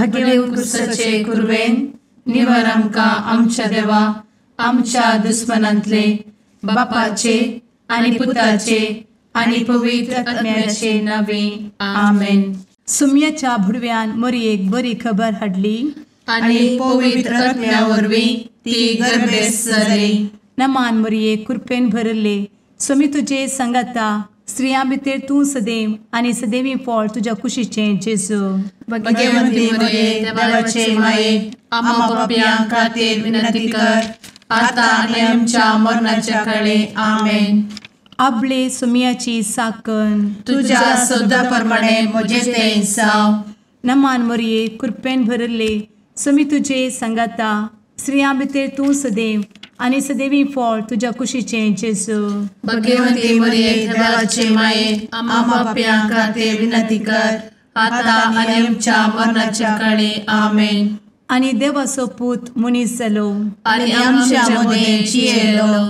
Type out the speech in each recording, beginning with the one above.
भगेवन कुर्साचे कुर्वेन निवार आमकां आमच्या देवा आमच्या दुस्मनांतले बापाचे आनी पुताचे आनी पवित्र आत्म्याचे नावे आमेन. सुम्याच्या भुडव्यान मरयेक बरी खबर हाडली आनी पवित्र आत्म्या वरवीं ती गर्भेस जाली. नमान मरयेक कृपेन भरले सुमी तुजे संगता स्त्रियां भितर तूं सदैव आनी सदैवी फळ तुज्या कुशीचें जेजू. भगवंती मरिये देवाचे माये आम्हा पाप्यां खातीर विनंती कर आता आनी आमच्या मरणाच्या काळी आमेन. आपले सुमयाची साकन तुझ्या सोदा प्रमाणे म्हजे तें जाव. नमान मरये कृपेन भरले सुमी तुजे संगता स्त्रियां भितर तूं सदैव आनी सदैवी फळ तुज्या कुशीचें जेजू. भगवंती मरिये देवाचे माये आम्हा पाप्यां खातीर विनंती कर आता आनी आमच्या मरणाच्या काळी आमेन. आनी देवाचो पूत मनीस जालो आनी आमच्या मदीं जियेलो.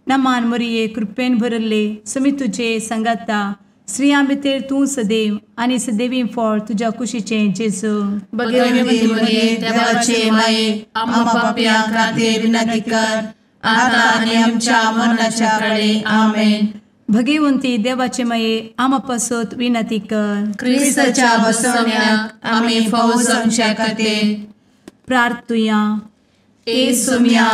नमान मरये कृपेन भरले सुमी तुजे संगता स्त्रियां भितर तूं सदैव आनी सदैवी फळ तुज्या कुशीचें जेजू. भगवंती मरिये देवाचे माये आम्हा पाप्यां खातीर विनंती कर आता आनी आमच्या मरणाच्या काळी आमेन. भगवंती देवाचे माये आमा पासत विनंती कर. क्रिस्ताच्या बसवण्याक आमी फावो जावच्या खातीर प्रार्थुया. ए सुम्या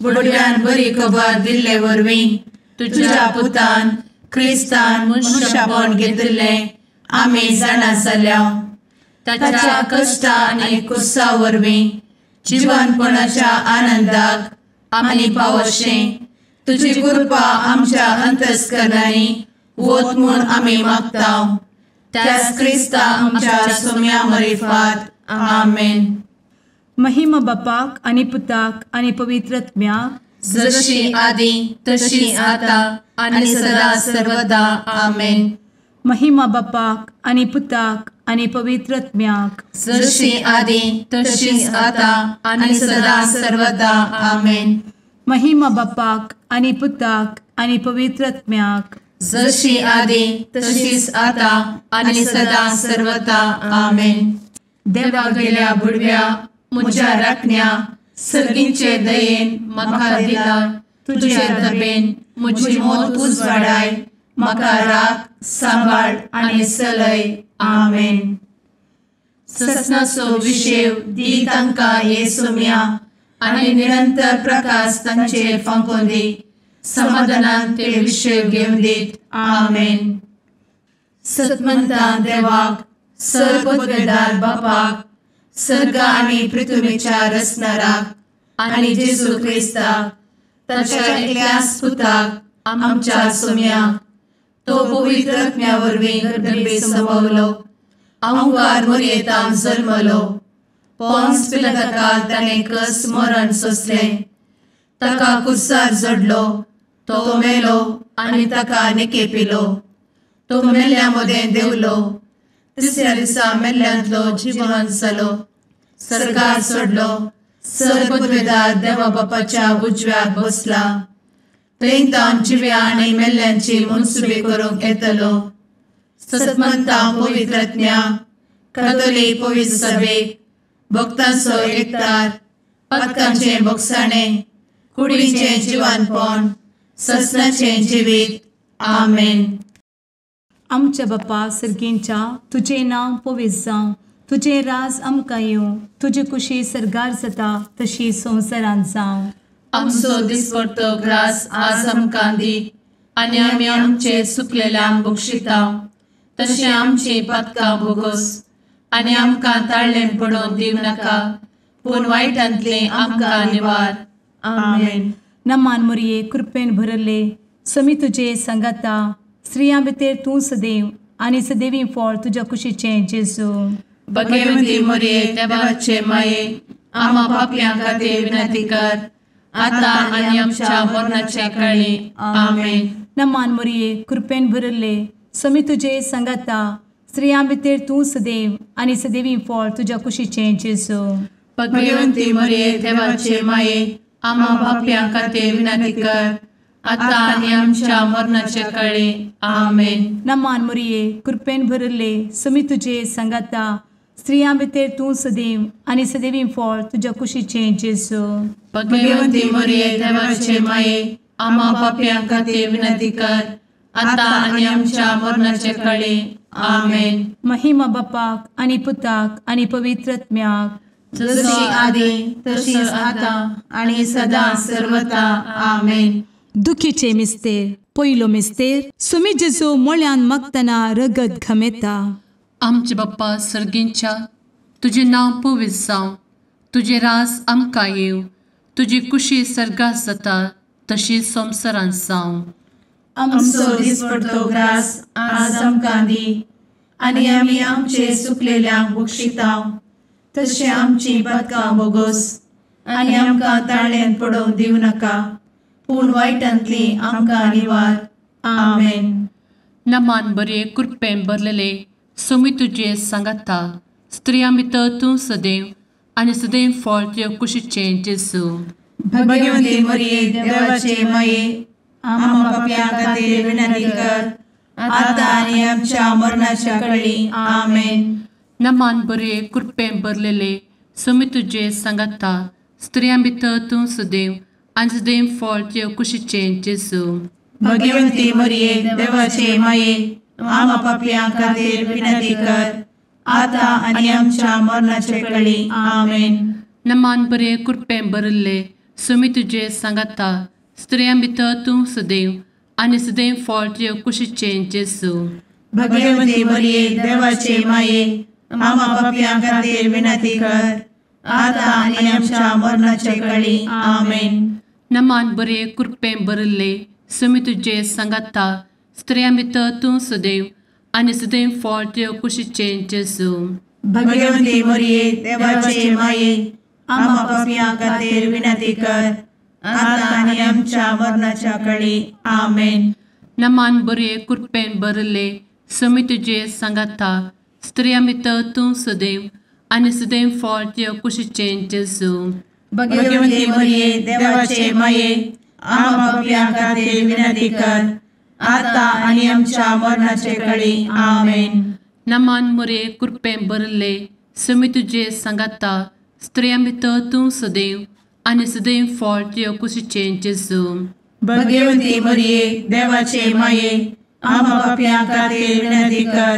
बुडव्यान बरी खबर दिल्ले वरवीं तुज्या पुतान क्रिस्तान मनशापण घेतिल्लें आमी जाणा जाल्या. ताच्या कश्टा आनी कुर्सा वरवीं जिवनपणाच्या आनंदाक आमी पावशें तुजी कृपा आमच्या अंतस्करणांनी वत म्हूण आमी मागतांव. त्याच क्रिस्ता आमच्या सुम्या मरिफात आमेन. महिमा बापाक आनी पुताक आनी पवित्र आत्म्याक जशी आदी तशी आता आनी सदा सर्वदा आमेन. महिमा बापाक आनी पुताक आनी पवित्र आत्म्याक जशी आदी तशीच आता आनी सदा सर्वदा आमेन. महिमा बापाक आनी पुताक आनी पवित्र आत्म्याक जशी आदी तशीच आता आनी सदा सर्वदा आमेन. देवा गेल्या बुडव्या म्हज्या राखण्या सर्गींचे दयेन म्हाका दिला तुजे दबेन म्हजी मोत उजवाडाय म्हाका राख सांबाळ आनी चलय आमेन. ससनाचो विशेव दी तांकां हे सुम्या आनी निरंतर प्रकाश तांचेर फांकून दी. समाधानान ते विशेव घेवन दीत आमेन. सतमंता देवाक सर्वपदवेदार बापाक सर्ग आनी पृथ्वीच्या रचणाराक आनी जेजू क्रिस्ताक ताच्या एकल्याच पुताक आमच्या सुम्याक तो पवित्र आत्म्या वरवीं गर्भे संभवलो. अंगार मरयेंत जल्मलो. पोन्स पिलाताकाल ताणें कस मरण सोंसलें. ताका कुर्सार जडलो. तो मेलो आनी ताका निकेपिलो. तो मेल्ल्या मदें देंवलो. तिसऱ्या दिसा मेल्ल्यांतलो जिवंत जालो. सर्गार चडलो. सर्वपदवेदार देवा बापाच्या उजव्याक बसला. थंय जिव्या आनी मेल्ल्यांची मनसुबी करूंक येतलो. सतमंता पवित्र आत्म्या कातोलीक पवित्र सभेक भक्तांचो एकठार पातकांचें भोगसाणें कुडीचें जिवनपण ससनाचें जिवीत आमेन. आमच्या बापा सर्गींच्या तुजें नांव पवित्र जावं. तुजें राज आमकां येवं. तुजी कुशी सर्गार जाता तशी संवसारांत जावं. आमचो दिसपडटो ग्रास आज आमकां दी आनी आमी आमचे चुकलेल्यांक बक्षितांव. तशें आमची पातकां भोगोस आनी आमकां ताळ्ळें पडोवन दिव नाका पूण वायटांतले आमकां निवार आमेन. नमान मरये कृपेन भरले समी तुजे संगता स्त्रियां भितर तूं सदैव आनी सदैवी फळ तुज्या कुशीचें जेजू. भगवंती मरिये देवाचे माये आम्हा पाप्यां खातीर विनंती कर आता आनी आमच्या मरणाच्या काळी आमेन. नमान मरये कृपेन भरले समी तुजे संगता स्त्रियां भितर तूं सदैव आनी सदैवी फळ तुज्या कुशीचें जेजू. भगवंती मरिये देवाचे माये आम्हा पाप्यां खातीर विनंती कर आता आनी आमच्या मरणाच्या काळी आमेन. नमान मरये कृपेन भरले समी तुजे संगता स्त्रियां भितर तूं सदैव आनी सदैवी फळ तुज्या कुशीचें जेजू. भगवंती मरिये देवाचे माये आम्हा पाप्यां खातीर विनंती कर आता आनी आमच्या मरणाचे काळी आमेन. महिमा बापाक आनी पुताक आनी पवित्र आत्म्याक, जशी आदी तशीच आता आणि सदा सर्वदा आमेन. दुखीचे मिस्तेर. पयलो मिस्तेर. सुमी जेजू मोळ्यान मागतना रगत घामेता. आमचे बाप्पा सर्गींच्या, तुझे नांव पवित्र जावं, तुझे रास आमकां येव, तुजी कुशी सर्गात जाता तशी संवसारांत जावं. आमचो दिसपडटो ग्रास आज आमकां दी, आनी आमी आमचे सुकलेल्यांक बक्षितांव, तशें आमची पातकां बोगोस आनी आमकां ताळ्यान पडोवंक दिवं नाका, पूण वायटांतली आमकां निवार. आमेन. नमान बरे कृपेन भरलेले सोमी तुजे सांगाता, स्त्रियां भितर तूं सदैव आनी सदैव फळ तुज्या कुशीचें जेजू. भगवंती मरिये देवाचे माये आम्हा पाप्यां खातीर विनंती कर आता आनी आमच्या मरणाच्या काळी आमेन. नमान बरे कृपेन भरलेले सोमी तुजे सांगाता, स्त्रियां भितर तूं सदैव आनी सदैव फळ तुज्या कुशीचें जेजू. भगवंती मरिये देवाचे माये आम्हा पाप्यां खातीर विनंती कर आता आनी आमच्या मरणाच्या काळी आमेन. नमान बरे कृपेन भरले सोमी तुजे सांगाता, स्त्रियां भितर तूं सदैव आनी सदैव फळ तुज्या कुशीचें जेजू. भगवंती मरिये देवाचे माये आम्हा पाप्यां खातीर विनंती कर आता आनी आमच्या मरणाच्या काळी आमेन. नमान बरे कृपेन भरले सोमी तुजे सांगाता, स्त्रियां भितर तूं सदैव आनी सदैव फळ तुज्या कुशीचें जेजू. भगवंती मरिये देवाचे माये आम्हा पाप्यां खातीर विनंती कर आता आनी आमच्या मरणाच्या काळी आमेन. नमान बरे कृपेन भरले सोमी तुजे सांगाता, स्त्रियां भितर तूं सदैव आनी सदैव फळ तुज्या कुशीचें जेजू. भगवंती मरिये देवाचे माये आम्हा पाप्यां खातीर विनंती कर आता आनी आमच्या मरणाचे काळी आमेन. नमान बरे कृपेन भरले सोमी तुजे सांगाता, स्त्रियां भितर तूं सदैव आनी सदैव फळ तुज्या कुशीचें जेजू. भगवंती मरिये देवाचे माये आम्हा पाप्यां खातीर विनंती कर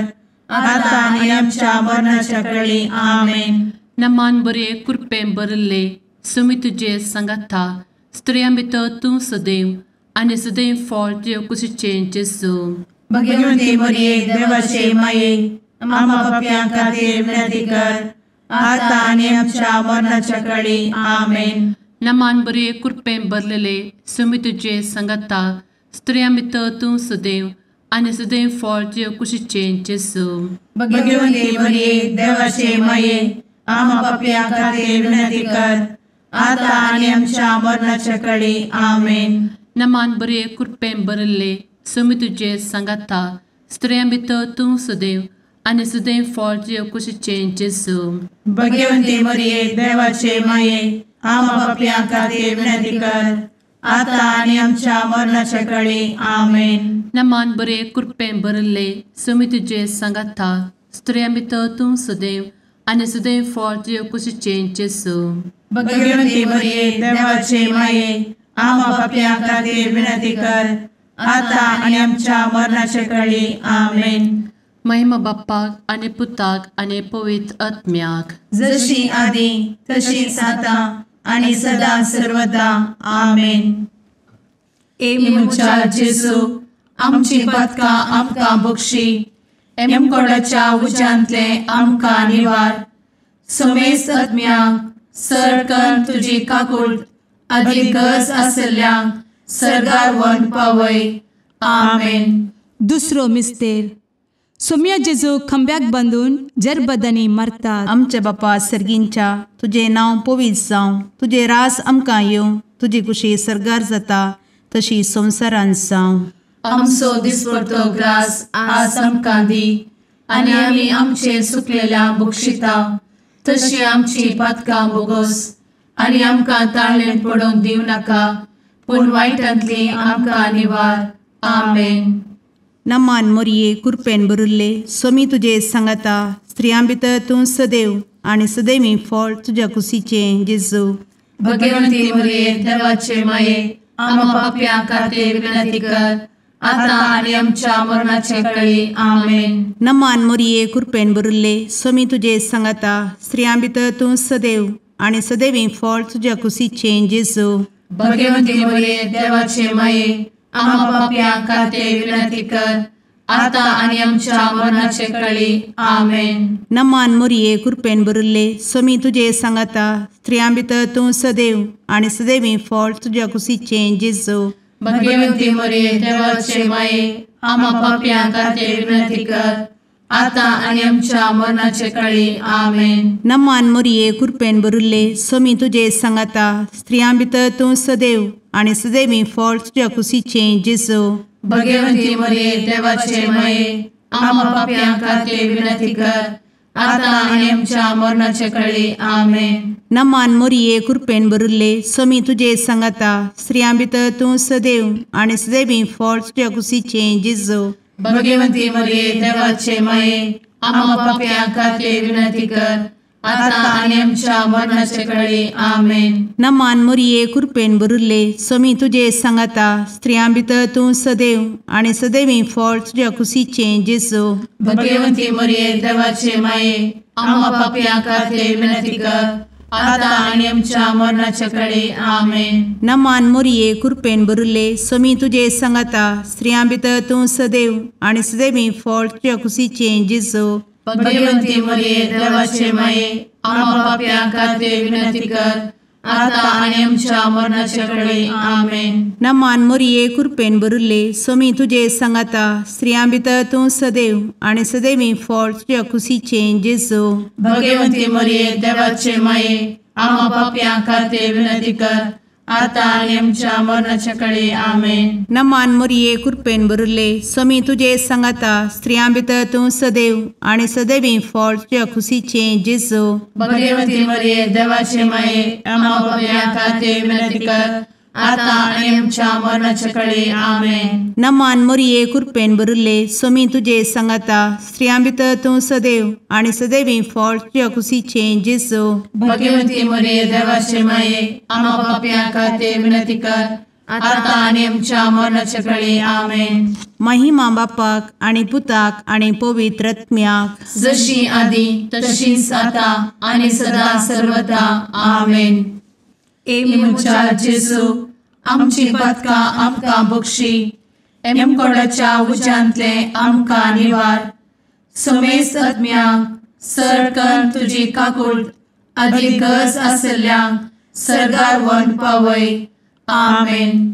आता आनी आमच्या मरणाच्या काळी आमेन. नमान बरे कृपेन भरले सोमी तुजे सांगाता, स्त्रियां भितर तूं सदैव आनी सदैव फळ तुज्या कुशीचें जेजू. भगवंती मरिये देवाचे माये आम्हा पाप्यां खातीर विनंती कर आता आनी आमच्या मरणाच्या काळी आमेन. नमान बरे कृपेन भरलेले सोमी तुजे सांगाता, स्त्रियां भितर तूं सदैव आनी सदैव फळ तुज्या कुशीचें जेजू. भगवंती मरिये देवाचे माये आम्हा पाप्यां खातीर विनंती कर आता आनी आमच्या मरणाच्या काळी आमेन. नमान बरे कृपेन भरले सोमी तुजे सांगाता, स्त्रियां भितर तूं सदैव आनी सदैव फळ तुज्या कुशीचें जेजू. भगवंती मरिये देवाचे माये आम्हा पाप्यां खातीर विनंती कर आता आनी आमच्या मरणाच्या काळी आमेन. नमान बरे कृपेन भरले सोमी तुजे सांगाता, स्त्रियां भितर तूं सदैव आनी सदैव फळ तुज्या कुशीचें जेजू. भगवंती मरिये देवाचे माये आम्हा पाप्यां खातीर विनंती कर आता आनी आमच्या मरणाच्या काळी आमेन. महिमा बाप्पाक आनी पुताक आनी पवित्र आत्म्याक, जशी आदी तशीच आता आनी सदा सर्वदा आमेन. मुचा जेजू आमची पातकां आमकां बक्षी, एमकोडाच्या उज्यांतले आमकां निवार. सोमेस आत्म्याक सरकन तुजी काकूट अधिक गरज आसल्यांक सर्गार व्हरून पावय. आमेन. दुसरो मिस्तेर. सोम्या जेजू खंब्याक बांदून जरबदांनी मारतात. आमचे बापा सर्गींच्या, तुझे नांव पवित्र जावं, तुझे रास आमकां येवं, तुजी कुशी सर्गार जाता तशी संवसारांत जावं. आमचो दिसपडटो ग्रास आज आमकां दी, आनी आमी आमचे सुकलेल्यांक बक्षितांव, तशी आमची पातकां बोगोस आनी आमकां ताळ्यान पडोवंक दिवं नाका, पूण वायटांतली आमकां निवार. आमेन. नमान मोरये कृपेन भरुल्ले, सोमी तुजे सांगाता, स्त्रियां भितर तूं सदैव आणि सदैवी फळ तुझ्या कुशीचें जेजू. भगवंती मरिये देवाचे माये आम्हा पाप्यां खातीर विनंती कर आता आणि आमच्या मरणाचे काळी आमेन. नमान मोरये कृपेन भरिल्ले स्वामी तुजे सांगाता स्त्रियां भितर तूं सदैव आणि सदैवी फळ तुझ्या कुशीचें जेजू. भगवंती मरिये देवाचे माये आम्हा पाप्यां खातीर विनंती कर आता आणि आमच्या मरणाचे काळी आमेन. नमान मोरये कृपेन भरिल्ले स्वामी तुजे सांगाता स्त्रियां भितर तूं सदैव आणि सदैवी फळ तुझ्या कुशीचें जेजू. भगवंती मरिये देवाचे माये आम्हा पाप्यां खातीर विनंती कर आता आणि आमच्या मरणाचे काळी आमेन. नमान मोरये कृपेन भरिल्ले स्वामी तुजे सांगाता स्त्रियां भितर तूं सदैव आणि सदैवी फळ तुझ्या कुशीचें जेजू. भगवंती मरिये देवाचे माये आम्हा पाप्यां खातीर विनंती कर आता आणि आमच्या मरणाचे काळी आमेन. नमान मोरये कृपेन भरिल्ले स्वामी तुजे सांगाता स्त्रियां भितर तूं सदैव आणि सदैवी फळ तुझ्या कुशीचें जेजू. भगवंती मरिये देवाचे माये आम्हा पाप्यां खातीर विनंती कर आता आणि आमच्या मरणाचे काळी आमेन. नमान मोरये कृपेन भरिल्ले स्वामी तुजे सांगाता स्त्रियां भितर तूं सदैव आणि सदैवी फळ तुझ्या कुशीचें जेजू. भगवंती मरिये देवाचे माये आम्हा पाप्यां खातीर विनंती कर आता आणि आमच्या मरणाचे काळी आमेन. नमान मोरये कृपेन भरिल्ले स्वामी तुजे सांगाता स्त्रियां भितर तूं सदैव आणि सदैवी फळ तुझ्या कुशीचें जेजू. भगवंती मरिये देवाचे माये आम्हा पाप्यां खातीर विनंती कर आता आणि आमच्या मरणाचे काळी आमेन. नमान मोरये कृपेन भरिल्ले स्वामी तुजे सांगाता स्त्रियां भितर तूं सदैव आणि सदैवी फळ तुझ्या कुशीचें जेजू. भगवंती मरिये देवाचे माये आम्हा पाप्यां खातीर विनंती कर आता आणि आमच्या मरणाच्या काळी आमेन. नमान मोरये कृपेन भरिल्ले स्वामी तुजे सांगाता स्त्रियां भितर तूं सदैव आणि सदैवी फळ तुझ्या कुशीचें जेजू. भगवंती मरिये देवाचे माये आम्हा पाप्यां खातीर विनंती कर आता आणि आमच्या मरणाच्या काळी आमेन. नमान मोरये कृपेन भरिल्ले स्वामी तुजे सांगाता स्त्रियां भितर तूं सदैव आणि सदैवी फळ तुझ्या कुशीचें जेजू. भगवंती मरिये देवाचे माये आम्हा पाप्यां खातीर विनंती कर आता आणि आमच्या मरणाच्या काळी आमेन. महिमा बापाक आणि पुताक आणि पवित्र आत्म्याक जशी आधी तशीच आता आणि सदा सर्वदा आमेन. मुचा जेजू आमची पदकां आमकां बक्षी एमकोडाच्या उज्यांतले आमकां निवार. समेस्त आत्म्यांक सरकन तुजी काकूट अधिक गरज आसल्ल्यांक सरगार व्हरून पावय. आमेन.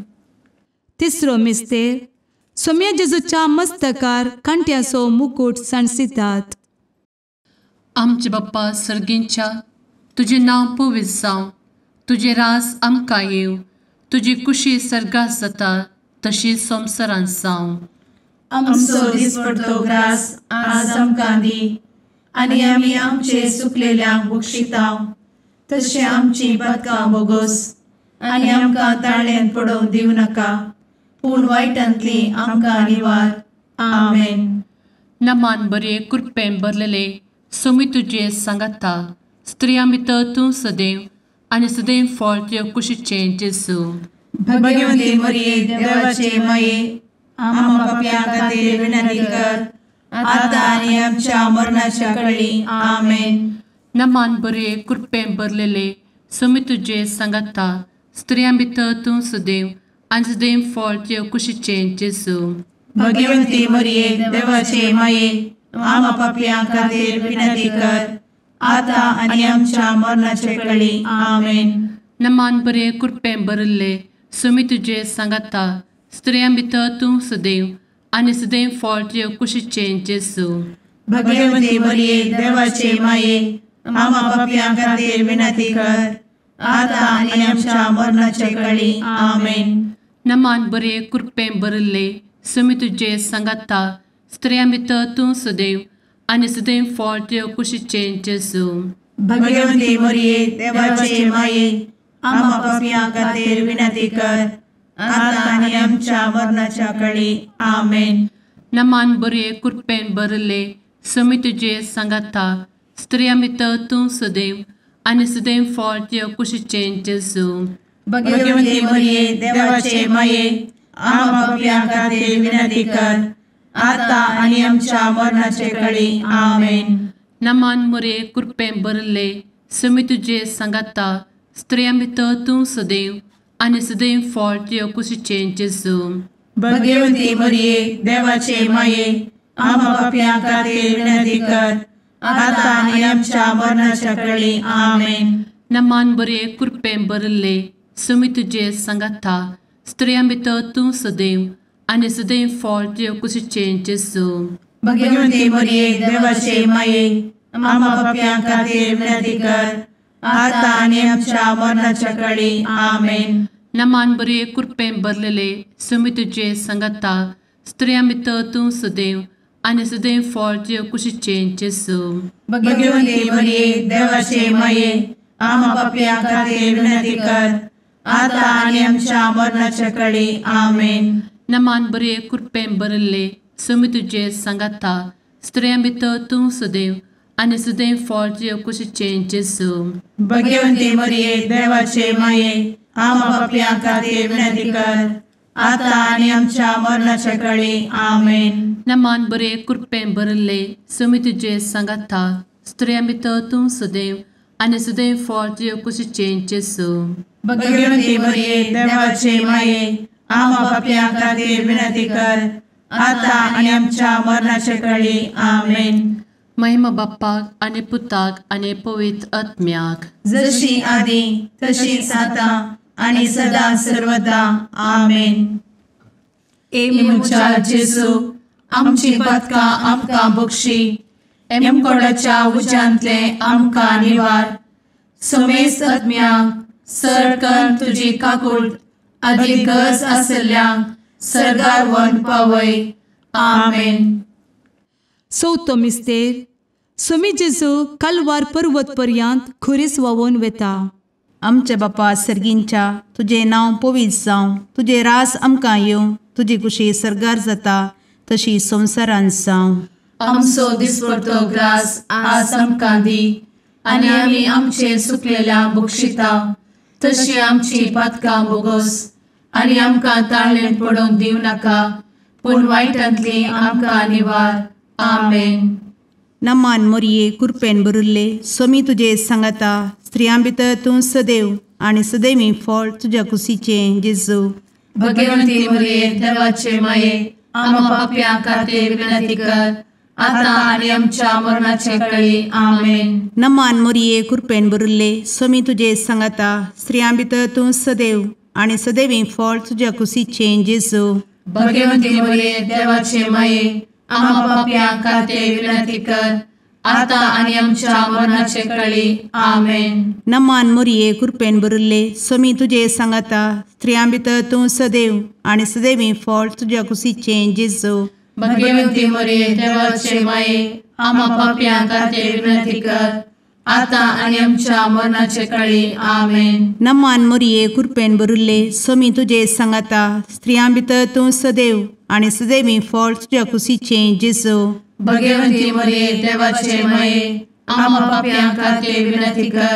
तिसरो मिस्तेर सोम्या जेजूच्या मस्तकार कांट्याचो मुकुट सणसितात. आमचे बाप्पा सर्गींच्या तुझे नांव पवित्र जावं तुझे रास आमकां येव तुजी कुशी सर्गास जाता तशी संवसारांत जावं. आमचो दिसपडटो ग्रास आज आमकां दी आनी आमी आमचे सुकलेल्यांक बक्षितांव तशें आमची पदकां बोगोस आनी आमकां ताळ्यान पडोवंक दिवं नाका पूण वायटांतली आमकां निवार. आमेन. नमान बरे कृपेन भरलेले सोमी तुजे सांगाता स्त्रियां भितर तूं सदैव आनी सदैव फळ तुज्या कुशीचें जेजू. भगवंती मरिये देवाचे माये आम्हा पाप्यां खातीर विनंती कर आता आणि आमच्या मरणाच्या काळी आमेन. नमान बरे कृपेन भरलेले सोमी तुजे सांगाता स्त्रियां भितर तूं सदैव आनी सदैव फळ तुज्या कुशीचें जेजू. भगवंती मरिये देवाचे माये आम्हा पाप्यां खातीर विनंती कर आता आणि आमच्या मरणाच्या काळी आमेन. नमान बरे कृपेन भरले सोमी तुजे सांगाता स्त्रियां भितर तूं सदैव आनी सदैव फळ तुज्या कुशीचें जेजू. भगवंती मरिये देवाचे माये आम्हा पाप्यां खातीर विनंती कर आता आणि आमच्या मरणाच्या काळी आमेन. नमान बरे कृपेन भरले सोमी तुजे सांगाता स्त्रियां भितर तूं सदैव आनी सदैव फळ तुज्या कुशीचें जेजू. भगवंती मरिये देवाचे माये आम्हा पाप्यां खातीर विनंती कर आता आणि आमच्या मरणाच्या काळी आमेन. नमान बरे कृपेन भरले सुमी तुझे सांगाता स्त्रियां भितर तूं सदैव आनी सदैव फळ तुझ्या कुशीचें जेजू भगवंती मरिये देवाचे माये आम्हा पापियां खातीर विनंती कर आता आणि आमच्या मरणाचे काळी आमेन. नमान मोरे कृपें भरले सुमी तुझे सांगाता स्त्रियां भितर तूं सदैव आनी सदैव फळ तुझ्या कुशीचें जेजू भगवंती मरिये देवाचे माये आम्हा पापियां खातीर विनंती कर आता आणि आमच्या मरणाच्या काळी आमेन. नमान बरे कृपें भरले सुमी तुझे सांगाता स्त्रियां भितर तूं सदैव आनी सदैव फळ तुझ्या कुशीचें जेजू भगवंती मरिये देवाचे माये आम्हा पापियां खातीर विनंती कर आता आणि आमच्या मरणाच्या काळी आमेन. नमान बरे कृपें भरलेले सुमी तुझे सांगाता स्त्रियां भितर तूं सदैव आनी सदैव फळ तुझ्या कुशीचें जेजू भगवंती मरिये देवाचे माये आम्हा पापियां खातीर विनंती कर आता आणि आमच्या मरणाच्या काळी आमेन. नमान बरे कृपें भरले सुमी तुझे सांगाता स्त्रियां भितर तूं सदैव आनी सदैव फळ तुझ्या कुशीचें जेजू भगवंती मरिये देवाचे माये आम्हा पापियां खातीर विनंती कर आता आणि आमच्या मरणाच्या काळी आमेन. नमान बरे कृपें भरले सुमी तुझे सांगाता स्त्रियां भितर तूं सदैव आनी सदैव फळ तुझ्या कुशीचें जेजू भगवंती मरिये देवाचे माये आम्हा पापियां खातीर विनंती कर आता आणि आमच्या मरणाच्या काळी आमेन. महिमा बाप्पाक आनी पुताक आनी पवित्र आत्म्याक जशी आदी तशीच आता आणि सदा सर्वदा आमेन. मुचा जेजू आमची पदकां आमकां बक्षी एमकोडाच्या उज्यांतले आमकां निवार समेस्त आत्म्यांक सरकन तुजी काकूट अधिक गरज आसल्ल्यांक सरगार व्हरून पावय. आमेन. चवथो मिस्तेर सुमी जेजू कलवार पर्वत पर्यंत खुरीस वावून वेता. आमचे बापा सर्गींच्या तुझे नांव पवित्र जावं तुझे रास आमकां येवं तुजी कुशी सरगार जाता तशी संवसारांत जावं. आमचो दिसपडटो ग्रास आज आमकां दी आनी आमी आमचे सुकलेल्यांक बक्षिता तशी आमची पातकां बोगोस आनी आमकां ताळ्ळेन पडोवंक दिवं नाका पूण वायटांतली आमकां निवार. आमेन. नमान मोरये कृपेन भरिल्ले सोमी तुजे सांगाता स्त्रियां भितर तूं सदैव आनी सदैवी फळ तुज्या कुशीचें जेजू भगवंती मरिये देवाचे माये आम्हा पाप्यां खातीर विनंती कर आता आनी आमच्या मरणाचे काळी. आमेन. नमान मोरये कृपेन भरिल्ले सोमी तुजे सांगाता स्त्रियां भितर तूं सदैव आनी सदैवी फळ तुज्या कुशीचें जेजू भगवंती मरिये देवाचे माये आम्हा पाप्यां खातीर विनंती कर आता आनी आमच्या मरणाचे काळी. आमेन. नमान मोरये कृपेन भरिल्ले सोमी तुजे सांगाता स्त्रियां भितर तूं सदैव आनी सदैवी फळ तुज्या कुशीचें जेजू भगवंती मरिये देवाचे माये आम्हा पाप्यां खातीर विनंती कर आता आनी आमच्या मरणाचे काळी. आमेन. नमान मोरये कृपेन भरिल्ले सोमी तुजे सांगाता स्त्रियां भितर तूं सदैव आनी सदैवी फळ तुज्या कुशीचें जेजू भगवंती मरिये देवाचे माये आम्हा पाप्यां खातीर विनंती कर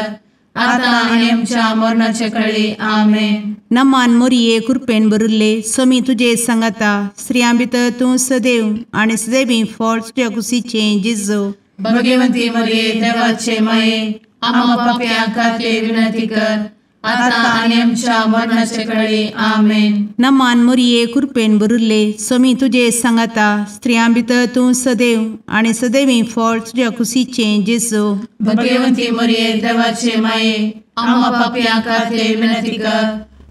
आता आनी आमच्या मरणाचे काळी. आमेन. नमान मोरये कृपेन भरिल्ले सोमी तुजे सांगाता स्त्रियां भितर तूं सदैव आनी सदैवी फळ तुज्या कुशीचें जेजू भगवंती मरिये देवाचे माये आम्हा पाप्यां खातीर विनंती कर आता आनी आमच्या मरणाचे काळी. आमेन. नमान मोरये कृपेन भरिल्ले सोमी तुजे सांगाता स्त्रियां भितर तूं सदैव आनी सदैवी फळ तुज्या कुशीचें जेजू भगवंती मरिये देवाचे माये आम्हा पाप्यां खातीर विनंती कर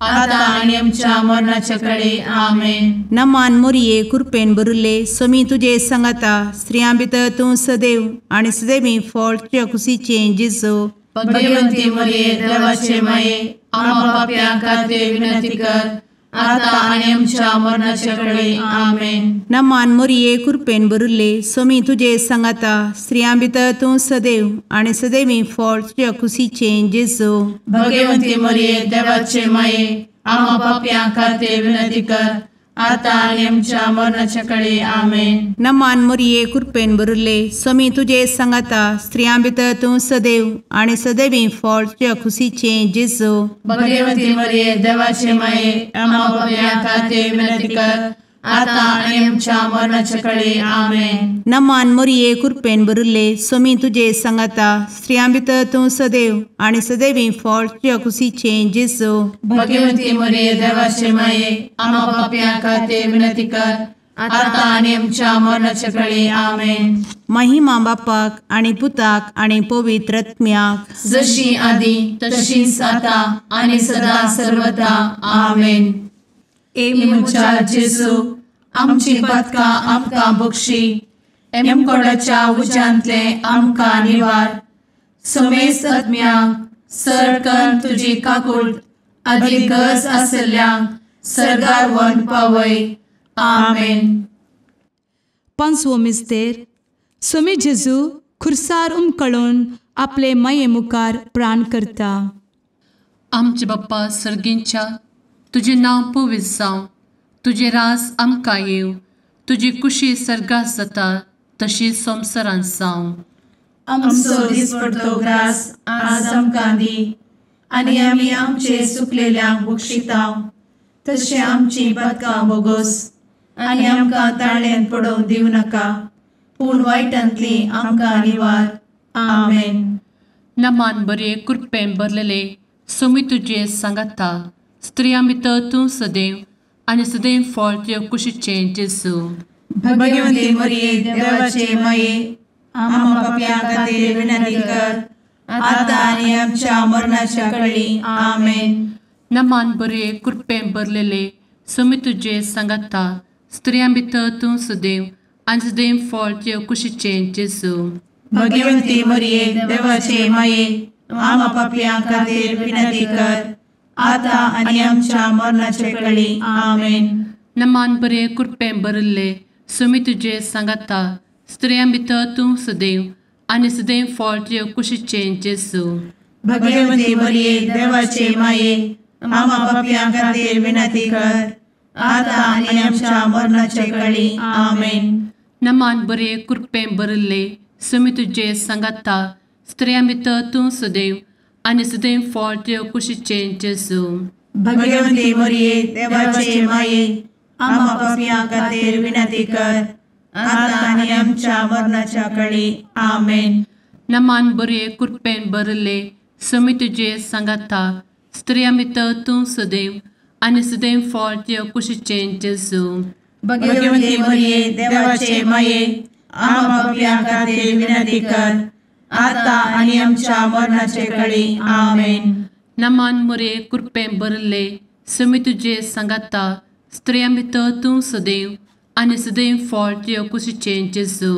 आता आनी आमच्या मरणाचे काळी. आमेन. नमान मोरये कृपेन भरिल्ले सोमी तुजे सांगाता स्त्रियां भितर तूं सदैव आनी सदैवी फळ तुज्या कुशीचें जेजू भगवंती मरिये देवाचे माये आम्हा पाप्यां खातीर विनंती कर आता आनी आमच्या मरणाचे काळी. आमेन. नमान मोरये कृपेन भरिल्ले सोमी तुजे सांगाता स्त्रियां भितर तूं सदैव आनी सदैवी फळ तुज्या कुशीचें जेजू भगवंती मरिये देवाचे माये आम्हा पाप्यां खातीर विनंती कर आता आणि आमच्या मरणाच्या काळी आमेन. नमान मोरये कृपेन बरुले स्वामी तुझे सांगाता स्त्रियां भितर तूं सदैव आणि सदैवी फळ तुझ्या खुशीचे जेजू. भगवती मरिये देवाचे माये आम्हा पापियां खातीर विनंती कर, आता आणि आमच्या मरणाच्या काळी आमेन. नमान मोरये कृपेन बरुले स्वामी तुझे सांगाता स्त्रियां भितर तूं सदैव आणि सदैवी फळ तुझ्या खुशीचे जेजू. भगवती मरिये देवाचे माये आम्हा पापियां खातीर विनंती कर, आता आणि आमच्या मरणाच्या काळी आमेन. महिमा बापाक आणि पुताक आणि पवित्र आत्म्याक, जशी आधी तशीच आता आणि सदा सर्वदा आमेन. ए मुचा जेजू आमची पदकां आमकां बक्षी, एमकोडाच्या उज्यांतले आमकां निवार. समेस्त आत्म्यांक सरकन तुजी काकूट अधिक गरज आसल्ल्यांक सरगार व्हरून पावय. आमेन. पांचवो मिस्तेर. स्वामी जेजू खुर्सार उमकळून आपले माये मुखार प्राण करता. आमचे बाप्पा सर्गींच्या तुझे नांव पवित्र जावं, तुझे राज आमकां येव, तुजी कुशी सर्गास जाता तशी संवसारांत जावं. आमचो दिसपडटो ग्रास आज आमकां दी, आनी आमी आमचे सुकलेल्यांक बक्षितांव. तशें आमची पदकां बोगोस आनी आमकां ताळ्यान पडोवंक दिवं नाका, पूण वायटांतली आमकां निवार. आमेन. नमान बरे कृपेन भरलेले स्वामी तुजे सांगाता स्त्रियां भितर तूं सदैव आणि सदैव फळ तुज्या कुशीचें जेजू. भगवती मरिये देवाचे माये आम्हा पापियां खातीर विनंती कर, आता आणि आमच्या मरणाच्या काळी आमेन. नमान बरे कृपेन भरलेले स्वामी तुजे सांगाता स्त्रियां भितर तूं सदैव आणि सदैव फळ तुज्या कुशीचें जेजू. भगवती मरिये देवाचे माये आम्हा पापियां खातीर विनंती कर, आता आणि आमच्या मरणाच्या काळी आमेन. नमान बरे कृपेन भरले स्वामी तुजे सांगाता स्त्रियां भितर तूं सदैव आणि सदैव फळ तुज्या कुशीचें जेजू. भगवती मरिये देवाचे माये आम्हा पापियां खातीर विनंती कर, आता आणि आमच्या मरणाच्या काळी आमेन. नमान बरे कृपेन भरले स्वामी तुजे सांगाता स्त्रियां भितर तूं सदैव आणि सदैव फळ तुज्या कुशीचें जेजू. भगवती मरिये देवाचे माये आम्हा पापियां खातीर विनंती कर, आता आणि आमच्या मरणाच्या काळी आमेन. नमान बरे कृपेन भरले स्वामी तुजे सांगाता स्त्रियां भितर तूं सदैव आणि सदैव फळ तुज्या कुशीचें जेजू. भगवती मरिये देवाचे माये आम्हा पापियां खातीर विनंती कर, आता आणि आमच्या मरणाच्या काळी आमेन. नमान बरे कृपेन भरले स्वामी तुजे सांगाता स्त्रियां भितर तूं सदैव आणि सदैव फळ तुज्या कुशीचें जेजू.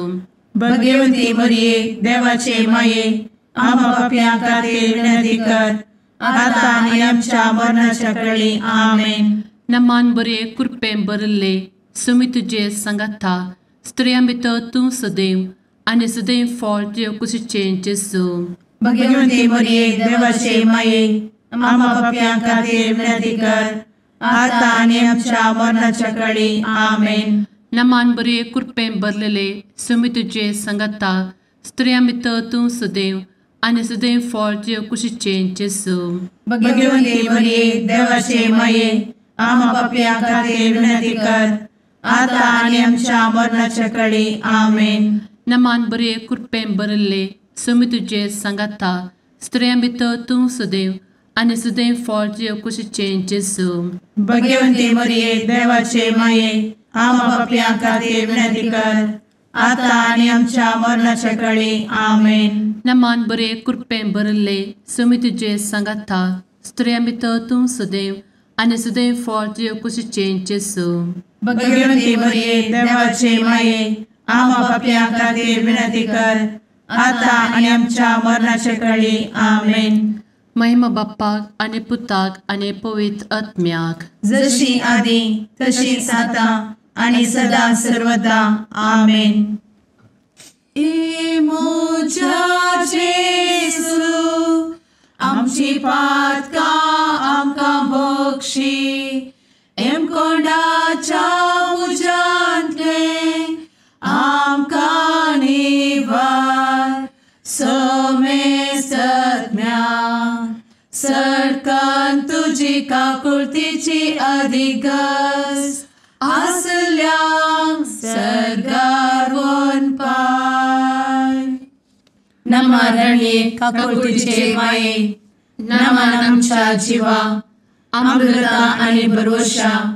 भगवती मरिये देवाचे माये आम्हा पापियां खातीर विनंती कर, आता आणि आमच्या मरणाच्या काळी आमेन. नमान बरे कृपेन भरले स्वामी तुजे सांगाता स्त्रियां भितर तूं सदैव आणि सदैव फळ तुज्या कुशीचें जेजू. भगवती मरिये देवाचे माये आम्हा पापियां खातीर विनंती कर, आता आणि आमच्या मरणाच्या काळी आमेन. नमान बरे कृपेन भरलेले स्वामी तुजे सांगाता स्त्रियां भितर तूं सदैव आणि सदैव फळ तुज्या कुशीचें जेजू. भगवती मरिये देवाचे माये आम्हा पापियां खातीर विनंती कर, आता आणि आमच्या मरणाच्या काळी आमेन. नमान बरे कृपेन भरले स्वामी तुजे सांगाता स्त्रियां भितर तूं सदैव आणि सदैव फळ तुज्या कुशीचें जेजू. भगवती मरिये देवाचे माये आम्हा पापियां खातीर विनंती कर, आता आणि आमच्या मरणाच्या काळी आमेन. नमान बरे कृपेन भरले स्वामी तुजे सांगाता स्त्रियां भितर तूं सदैव आणि सदैव फळ तुज्या कुशीचें जेजू. भगवती मरिये देवाचे माये आम्हा पापियां खातीर विनंती कर, आता आणि आमच्या मरणाच्या काळी आमेन. महिमा बाप्पाक आणि पुताक आणि पवित्र आत्म्याक, जशी आधी तशीच आता आणि सदा सर्वदा आमेन. ए मोजा जेसू आमची पातकां आमकां बक्षी, एम कोंडाच्या काकुळतीची अधिगस आसल्या सरगार वन पाय नमारणे काकुळतीचे माये नमान आमच्या जिवा अमृता आणि भरोशा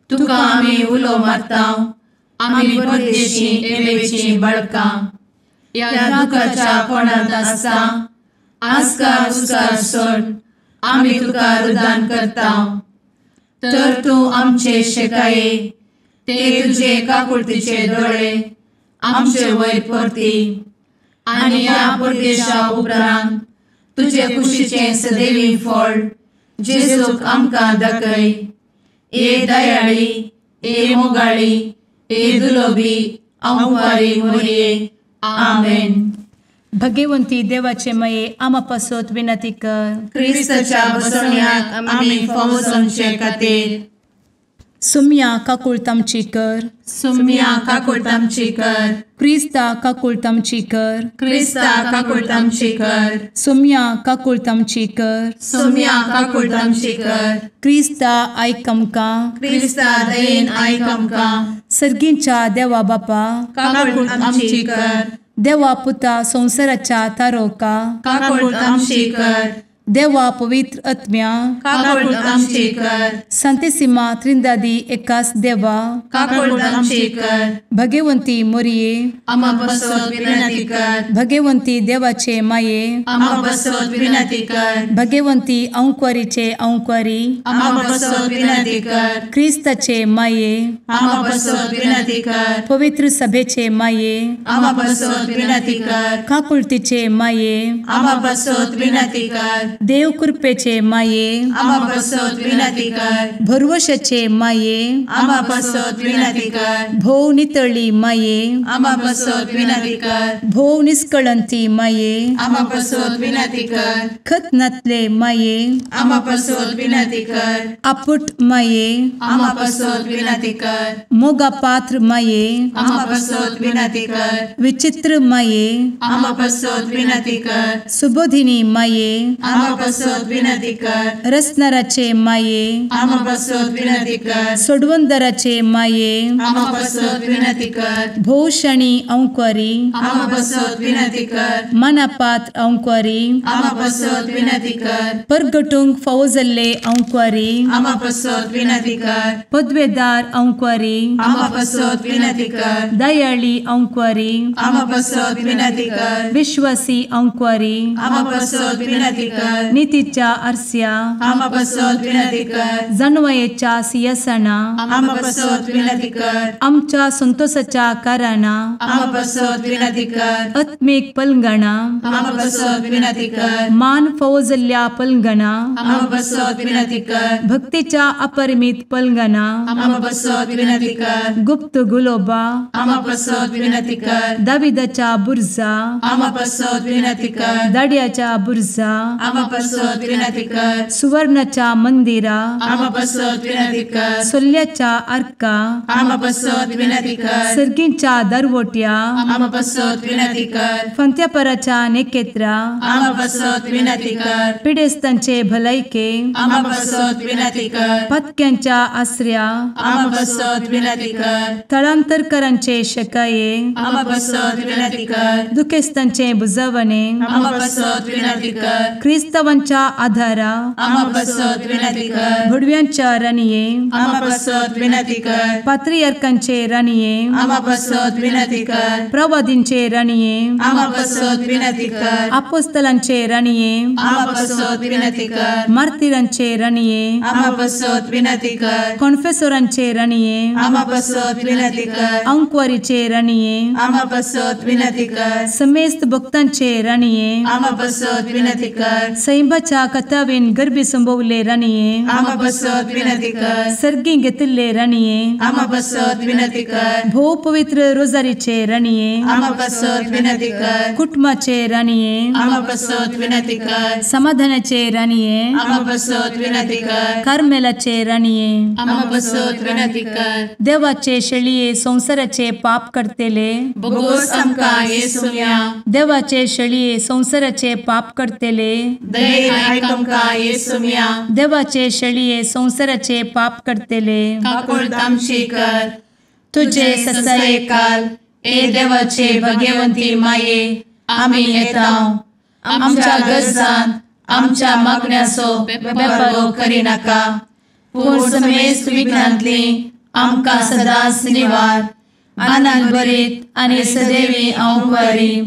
तुका आम्ही उलो मारता आम्ही परदेशी एवेची बळका या दुःखाच्या कोणात असता आस्कार उस्कार सोड आम्ही तुका रुदान करता तर तू आमचे शेकाये ते तुझे काकुळतीचे डोळे आमचे वयर परती आणि या परदेशा उपरांत तुझे कुशीचे सदैवी फळ जेजूक आमकां दाखय ए दयाळी ए मोगाळी ए दुलोबी अंवारी मोरये आमेन. भगवंती देवाचे मये आमा पासत विनंती कर. क्रिस्ताच्या बसवण्याक आम्ही फावो समचे खातीर सुम्या काकुळतामची कर. सुम्या काकुळतामची कर. क्रिस्ता काकुळतामची कर. क्रिस्ता काकुळतामची कर. सुम्या काकुळतामची कर. सुम्या काकुळतामची कर. क्रिस्ता आयक आमकां. क्रिस्ता दयेन आयक आमकां. सर्गींच्या देवा बापा काकुळतामची कर. देवा पुता संसाराच्या तारोका काकुळतामची कर. देवा पवित्र आत्म्या काकुळतामची कर. सांतेसिमा त्रिंदादी एकाच देवा काकुळतामची कर. भगवंती मोरये आमा बसवत विनंती कर. भगवंती देवाचे माये आमा बसवत विनंती कर. भगवंती अंक्वारीचे अंक्वारी आमा बसवत विनंती कर. ख्रिस्ताचे माये आमा बसवत विनंती कर. पवित्र सभेचे माये आमा बसवत विनंती कर. काकुळतीचे माये आमा बसवत विनंती कर. देव कृपेचे माये आमा बसवत विनंती कर. भरवशाचे माये आमा बसवत विनंती कर. भोव नितळी माये आमा बसवत विनंती कर. भोव निष्कळंती माये आमा बसवत विनंती कर. खतनातले माये आमा बसवत विनंती कर. आपुट माये आमा बसवत विनंती कर. मोगा पात्र माये आमा बसवत विनंती कर. विचित्र माये आमा बसवत विनंती कर. सुबोधिनी माये आमा बसवत विनंती कर. रसनाराचे माये आमा बसवत विनंती कर. सोडवंदराचे माये आमा बसवत विनंती कर. भोषणी अंक्वारी आमा बसवत विनंती कर. मनापात्र अंक्वारी आमा बसवत विनंती कर. परगटूंक फौजल्ले अंक्वारी आमा बसवत विनंती कर. पदवेदार अंक्वारी आमा बसवत विनंती कर. दयाळी अंक्वारी आमा बसवत विनंती कर. विश्वासी अंक्वारी आमा बसवत विनंती कर. नीतीच्या आरस्या आमा बसवत विनंती कर. जणवयेच्या सिंहासना आमा बसवत विनंती कर. आमच्या संतोषाच्या कारणा आमा बसवत विनंती कर. आत्मिक पलंगणा आमा बसवत विनंती कर. मान फौजल्ल्या पलंगणा आमा बसवत विनंती कर. भक्तीच्या अपरिमित पलंगणा आमा बसवत विनंती कर. गुप्त गुलोबा आमा बसवत विनंती कर. दाविदाच्या बुर्जा आमा बसवत विनंती कर. दाड्याच्या बुर्जा आमा बसवत विनंती कर. सुवर्णाच्या मंदिरा आमा बसवत विनंती कर. सोल्याच्या अर्का आमा बसवत विनंती कर. सर्गींच्या दरवोट्या आमा बसवत विनंती कर. फंत्यापराच्या नेकेत्रा आमा बसवत विनंती कर. पिडेस्तांचे भलायके आमा बसवत विनंती कर. पथक्यांच्या आश्रया आमा बसवत विनंती कर. स्थळांतरकरांचे शकाये आमा बसवत विनंती कर. दुखेस्तांचे बुजावणे आमा बसवत विनंती कर. ख्रिस्तवांच्या आधारा आमा बसवत विनंती कर. भडव्यांच्या राणीये आमा बसवत विनंती कर. पात्रियार्कांचे राणीये आमा बसवत विनंती कर. प्रवादींचे राणीये आमा बसवत विनंती कर. अपोस्तलांचे राणीये आमा बसवत विनंती कर. मार्तिरांचे राणीये आमा बसवत विनंती कर. कॉन्फेसोरांचे राणीये आमा बसवत विनंती कर. अंक्वारीचे राणीये आमा बसवत विनंती कर. समेस्त भक्तांचे राणीये आमा बसवत विनंती कर. सैंबाच्या कथावेन गर्भी संभवले राणीये आमा बसवत विनंती कर. सर्गी घेतले राणीये आमा बसवत विनंती कर. भो पवित्र रोजारीचे राणीये आमा बसवत विनंती कर. कुटुंबाचे राणीये आमा बसवत विनंती कर. समाधानाचे राणीये आमा बसवत विनंती कर. कार्मेलाचे राणीये आमा बसवत विनंती कर. देवाचे शेळीये संसाराचे पाप करतेले बगोस आमकां येसूया. देवाचे शेळीये संसाराचे पाप करतेले दये आयक आमकां येसू मिया देवाचे शेळये संवसाराचे पाप करतेले काकूळ आमची कर तुझे ससाये काल ए देवाचे भगवंती माये आमी येता आमच्या गरजांत आमच्या मागण्याचो बेपारो करी नाका पूण समेस्त विघ्नांतली आमकां सदांच निवार आनंद बरीत आनी सदैवी अंकुरी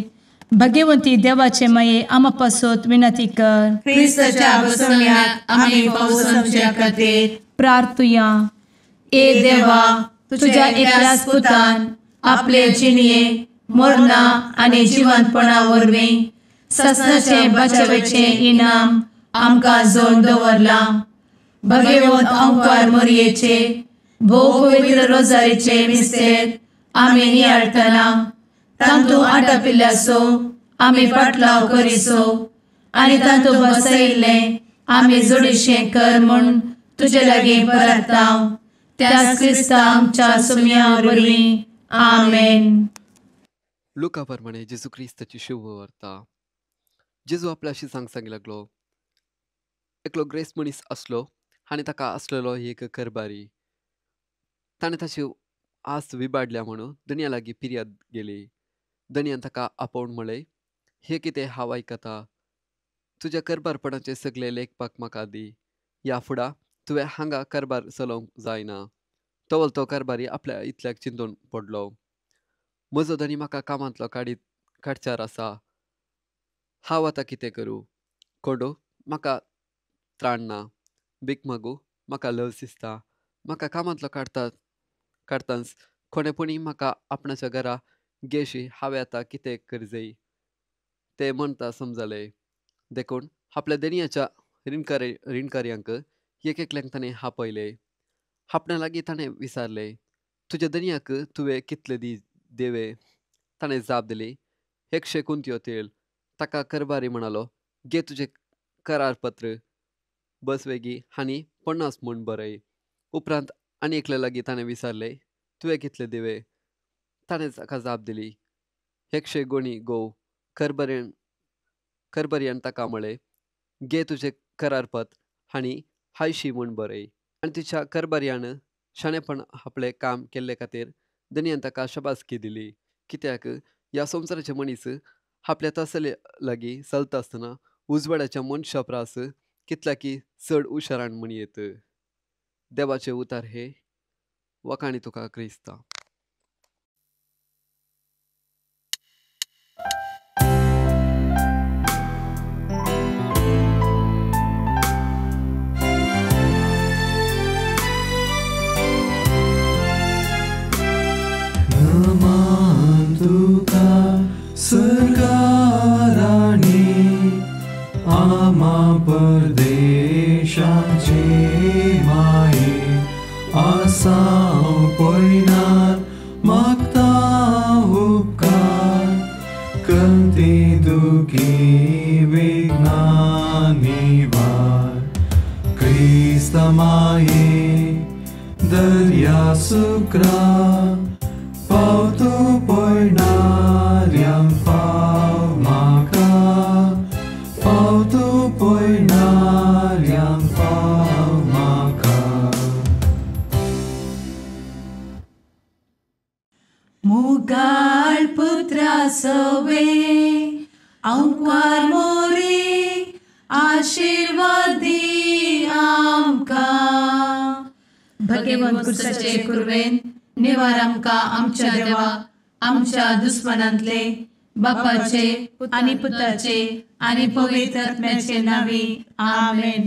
भगवंती देवाचे माये आमा पासत विनंती कर क्रिस्ताच्या बसवण्यात आमी पावसाच्या खातीर प्रार्थुया ए देवा तुझ्या एकल्याच पुतान आपले जिणये मरणा आनी जिवंतपणा वरवीं ससनाचे बचावेचे इनाम आमकां जोड दवरला भगवंत अंकार मोरयेचे भोव पवित्र रोजारीचे मिस्तेर आमी नियाळटना तांतू आटपिल्ल्यासो आमी पाटलाव करिसो आनी तांतू बसयिल्ले आमी जोडीशें कर म्हूण तुजे लागीं परतांव त्याच क्रिस्ता आमच्या सुम्या वरवीं आमेन. लुका प्रमाणे जेजू क्रिस्ताची शुभ वार्ता. जेजू आपल्याशी सांगूंक लागलो, एकलो ग्रेस मनीस असलो आनी ताका आसलेलो एक करबारी. ताणें ताची आस विबाडल्या म्हणून धन्या लागीं फिर्याद गेली. धन्यान ताका आपोवन म्हळें, हे कितें हांव आयकता, तुज्या करबारपणाचे सगळे लेखपाक म्हाका दी. ह्या फुडां तुवें हांगा कारबार चलोवंक जायना. तोवल तो कारबारी आपल्या इतल्याक चिंतून पडलो, म्हजो धनी म्हाका कामांतलो काडच्यार आसा. हांव आतां कितें करूं? कोंडू म्हाका त्राण ना. भीक मागू म्हाका लज दिसता. म्हाका कामांतलो काडटांच कोणेपणी म्हाका आपणाच्या घरा गेशी हांवें आतां कितें करजई तें म्हणटा समजलें. देखून आपल्या धनयाच्या रिणकार्यांक एक एकल्यांक ताणें आपयले. आपणा लागीं ताणें विचारलें, तुज्या धनयाक तुवें कितले देवे? ताणें जाप दिली, 100 कुंत्यो तेल. ताका करबारी म्हणालो, घे तुजें करारपत्र, बसवेगी आनी 50 म्हूण बरय. उपरांत आनी एकल्या लागीं ताणें विचारलें, तुवें कितले देवे? ताणें ताका जाप दिली, 100 गोणी गोव. करबऱ्यान ताका म्हळें, घे तुजें करारपत्र आनी 80 म्हूण बरय. आनी तिच्या करबऱ्यान शाणेपण आपलें काम केल्ले खातीर धन्यान ताका शबासकी दिली. कित्याक ह्या संवसाराचे मनीस आपल्या तसले लागीं चलता आसतना उजवाड्याच्या मनशा प्रास कितल्याकी चड हुशारान म्हणयेत. देवाचे उतार हे वखाणी तुका क्रिस्ता. आमा परदेशाचे माये आसां पयनात मागता उपकार कंती दुखी विघ्नांनी वार. क्रिस्ता माये दर्या सुक्रा पावतो पयणाऱ्यांक पाव म्हाका पावतो पयणाऱ्यांक पाव म्हाका. मुगाळ पुत्रा सवे अंकवार मोरी आशीर्वाद दी आमकां. भगवंत कुर्साचे कुरवेन निवार आमकां आमच्या देवा आमच्या दुस्मनांतले बापाचे आनी पुताचे आनी पवित्र आत्म्याचे नावी आमेन.